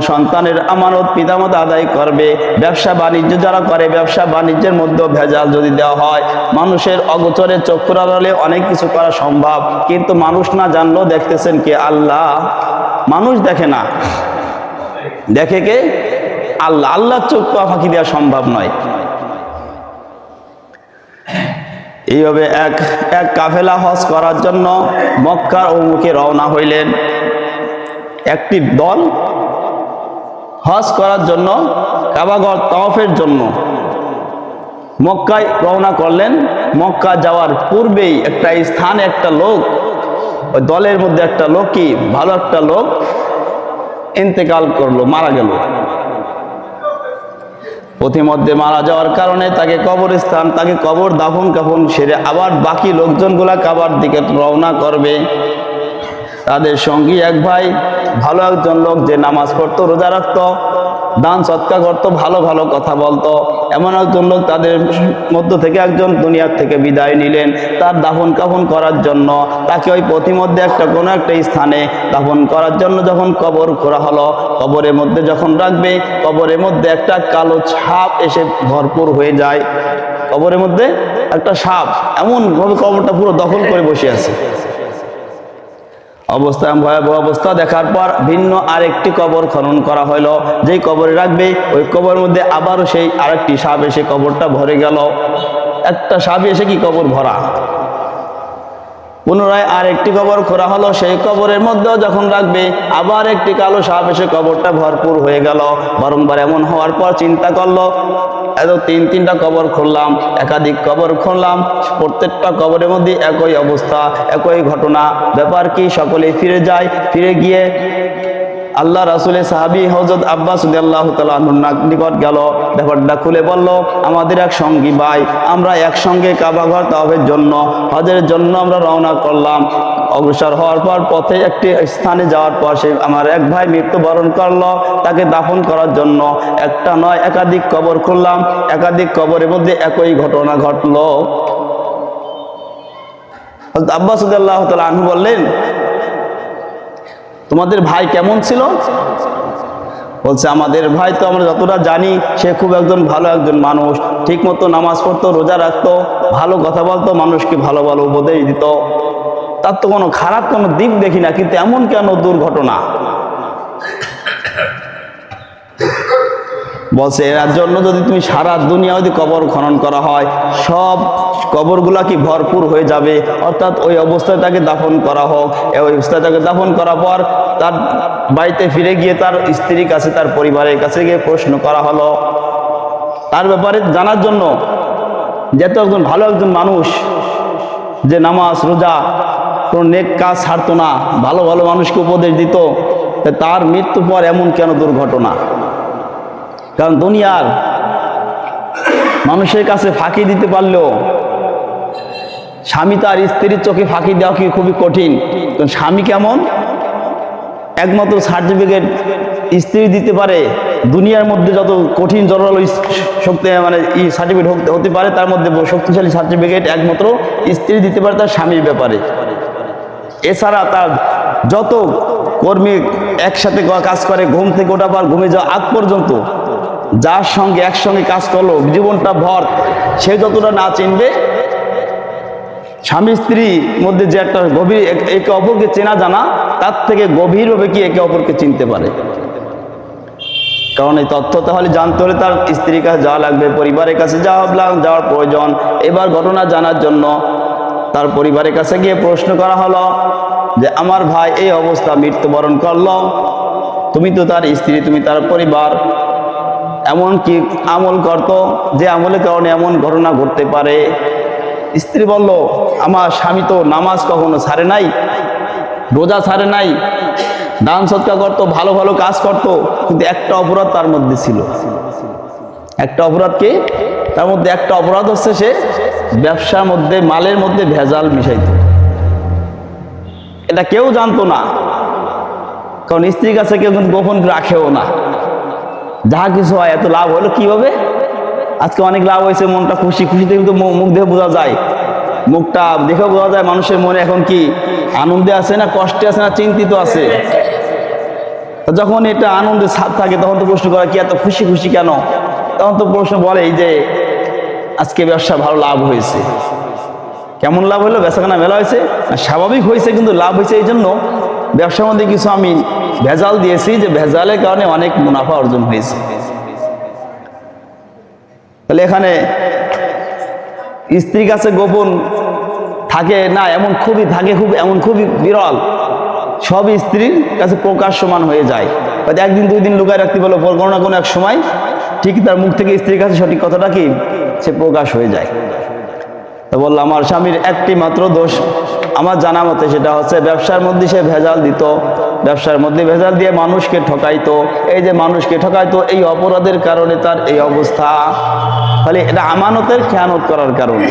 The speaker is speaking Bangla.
সন্তানের আমানত পিতামাতা আদায় করবে। ব্যবসা বাণিজ্য যারা করে, ব্যবসা বাণিজ্যের মধ্যেও ভেজাল যদি দেওয়া হয়, মানুষের অগোচরে চক্ষুর আড়ালে অনেক কিছু করা সম্ভব, কিন্তু মানুষ না জানলেও দেখতেছেন কে? আল্লাহ। মানুষ দেখে না, দেখে কে? আল্লাহ। আল্লাহর চোখ ফাঁকি দেওয়া সম্ভব নয়। এইভাবে এক কাফেলা হজ করার জন্য মক্কার অভিমুখে রওনা হইলেন। একটি দল হজ করার জন্য, কাবাগর তাওয়াফের জন্য মক্কায় রওনা করলেন। মক্কা যাওয়ার পূর্বেই একটা স্থানে একটা লোক, ওই দলের মধ্যে একটা লোক, কি ভালো একটা লোক ইন্তেকাল করলো, মারা গেল। পথিমধ্যে মারা যাওয়ার কারণে তাকে কবরস্থান, তাকে কবর দাফন কাফন সেরে আবার বাকি লোকজনগুলা কাবার দিকে রওনা করবে। তাদের সঙ্গী এক ভাই, ভালো একজন লোক, যে নামাজ পড়তো, রোজা রাখতো, দান সৎকা করতো, ভালো ভালো কথা বলতো, এমন একজন লোক তাদের মধ্য থেকে একজন দুনিয়ার থেকে বিদায় নিলেন। তার দাফন কাফন করার জন্য তাকে ওই পথিমধ্যে কোনো একটা স্থানে দাফন করার জন্য যখন কবর করা হলো, কবরের মধ্যে যখন রাখবে, কবরের মধ্যে একটা কালো সাপ এসে ভরপুর হয়ে যায়। কবরের মধ্যে একটা সাপ এমনভাবে কবরটা পুরো দখল করে বসে আছে। অবস্থা, ভয়াবহ অবস্থা দেখার পর ভিন্ন আরেকটি কবর খনন করা হলো। যেই কবরে রাখবে, ওই কবরের মধ্যে আবারও সেই আরেকটি সাপ এসে কবরটা ভরে গেল। একটা সাপ এসে কি কবর ভরা। পুনরায় আরেকটি কবর খোঁড়া হলো, সেই কবরের মধ্যেও যখন রাখবে, আবার একটি কালো সাপ এসে কবরটা ভরপুর হয়ে গেল। বারংবার এমন হওয়ার পর চিন্তা করলো, এত তিনটা কবর খুললাম, একাধিক কবর খুললাম, প্রত্যেকটা কবরের মধ্যে একই অবস্থা, একই ঘটনা। ব্যাপার কি? সকলে ফিরে যায়। ফিরে গিয়ে আল্লাহ রাসূলের সাহাবী হযরত আব্বাস রাদিয়াল্লাহু তাআলা আনহুর নিকট গেল, ব্যাপারটা খুলে বলল, আমাদের এক সঙ্গী ভাই, আমরা একসঙ্গে কাবাঘর তাওয়াফের জন্য, হজের জন্য আমরা রওনা করলাম। অগ্রসর হওয়ার পর পথে একটি স্থানে যাওয়ার পর সে আমার এক ভাই মৃত্যুবরণ করলো। তাকে দাফন করার জন্য একটা নয় একাধিক কবর খুললাম, একাধিক কবরের মধ্যে একই ঘটনা ঘটলো। হযরত আব্বাস রাদিয়াল্লাহু তাআলা আনহু বললেন, তোমাদের ভাই কেমন ছিল? বলছে, আমাদের ভাই তো আমরা যতটা জানি, সে খুব একজন ভালো একজন মানুষ, ঠিক মতো নামাজ পড়তো, রোজা রাখতো, ভালো কথা বলতো, মানুষকে ভালো ভালো উপদেশ দিত, তার তো কোনো খারাপ কোনো দিক দেখি না, কিন্তু এমন কেন দুর্ঘটনা? বলছে, এর জন্য যদি তুমি সারা দুনিয়া যদি কবর খনন করা হয়, সব কবরগুলা কি ভরপুর হয়ে যাবে। অর্থাৎ ওই অবস্থায় তাকে দাফন করা হোক। ওই অবস্থায় তাকে দাফন করার পর তার বাড়িতে ফিরে গিয়ে তার স্ত্রীর কাছে, তার পরিবারের কাছে গিয়ে প্রশ্ন করা হলো তার ব্যাপারে জানার জন্য, যেহেতু একজন ভালো একজন মানুষ, যে নামাজ রোজা কোনো নেক কাজ ছাড়তো না, ভালো ভালো মানুষকে উপদেশ দিত, তার মৃত্যুর পর এমন কেন দুর্ঘটনা? কারণ দুনিয়ার মানুষের কাছে ফাঁকি দিতে পারলেও স্বামী তার স্ত্রীর চোখে ফাঁকি দেওয়া কি খুবই কঠিন। কারণ স্বামী কেমন, একমাত্র সার্টিফিকেট স্ত্রী দিতে পারে। দুনিয়ার মধ্যে যত কঠিন জড়ালো শক্তি মানে সার্টিফিকেট হতে পারে, তার মধ্যে শক্তিশালী সার্টিফিকেট একমাত্র স্ত্রী দিতে পারে তার স্বামীর ব্যাপারে। এছাড়া তার যত কর্মী একসাথে কাজ করে, ঘুম থেকে ওঠা পর ঘুমে যাওয়া আগ পর্যন্ত যার সঙ্গে একসঙ্গে কাজ করলো জীবনটা ভর, সে যতটা না চিনবে, স্বামী স্ত্রীর মধ্যে যে একটা গভীর একে অপরকে চেনা জানা, তার থেকে গভীরভাবে কি একে অপরকে চিনতে পারে। কারণ এই তথ্য তাহলে জানতে হলে তার স্ত্রীর কাছে যাওয়া লাগবে, পরিবারের কাছে যাওয়ার প্রয়োজন। এবার ঘটনা জানার জন্য তার পরিবারের কাছে গিয়ে প্রশ্ন করা হলো যে, আমার ভাই এই অবস্থা মৃত্যুবরণ করলো, তুমি তো তার স্ত্রী, তুমি তার পরিবার, এমন কি আমল করতো যে আমলের কারণে এমন ঘটনা ঘটতে পারে? স্ত্রী বলল, আমার স্বামী তো নামাজ কখনো ছাড়ে নাই, রোজা ছাড়ে নাই, দান সৎকা করতো, ভালো ভালো কাজ করতো, কিন্তু একটা অপরাধ তার মধ্যে ছিল। একটা অপরাধ কি? তার মধ্যে একটা অপরাধ হচ্ছে সে ব্যবসার মধ্যে, মালের মধ্যে ভেজাল মিশাইতো। এটা কেউ জানতো না, কারণ স্ত্রীর কাছে কেউ কিন্তু গোপন রাখেও না। যাহা কিছু হয়, এত লাভ হলো কিভাবে, আজকে অনেক লাভ হয়েছে, মনটা খুশি, খুশিতে কিন্তু মুখ দেখে বোঝা যায়, মুখটা দেখে বোঝা যায় মানুষের মনে এখন কি আনন্দে আছে না কষ্টে আছে না চিন্তিত আছে। যখন এটা আনন্দের ছাপ থাকে তখন তো প্রশ্ন করা কি এত খুশি খুশি কেন? তখন তো প্রশ্ন বলে যে আজকে ব্যবসা ভালো লাভ হয়েছে। কেমন লাভ হলো? বেচাকেনা মেলা হয়েছে, স্বাভাবিক হয়েছে, কিন্তু লাভ হয়েছে এই জন্য ব্যবসার মধ্যে কিছু আমি ভেজাল দিয়েছি, যে ভেজালের কারণে অনেক মুনাফা অর্জন হয়েছে। তাহলে এখানে স্ত্রীর কাছে গোপন থাকে না এমন খুবই থাকে, এমন খুবই বিরল। সব স্ত্রীর কাছে প্রকাশ্যমান হয়ে যায়, হয়তো একদিন দুই দিন লুকায় রাখতে বলো, কোনো না কোনো এক সময় ঠিকই তার মুখ থেকে স্ত্রীর কাছে সঠিক কথাটা কি সে প্রকাশ হয়ে যায়। তো বললাম আমার স্বামীর একটি মাত্র দোষ আমার জানা মতে, সেটা হচ্ছে ব্যবসার মধ্যে সে ভেজাল দিত, ব্যবসার মধ্যে ভেজাল দিয়ে মানুষকে ঠকাইতো। এই যে মানুষকে ঠকাইতো, এই অপরাধের কারণে তার এই অবস্থা। তাহলে এটা আমানতের খেয়ানত করার কারণে।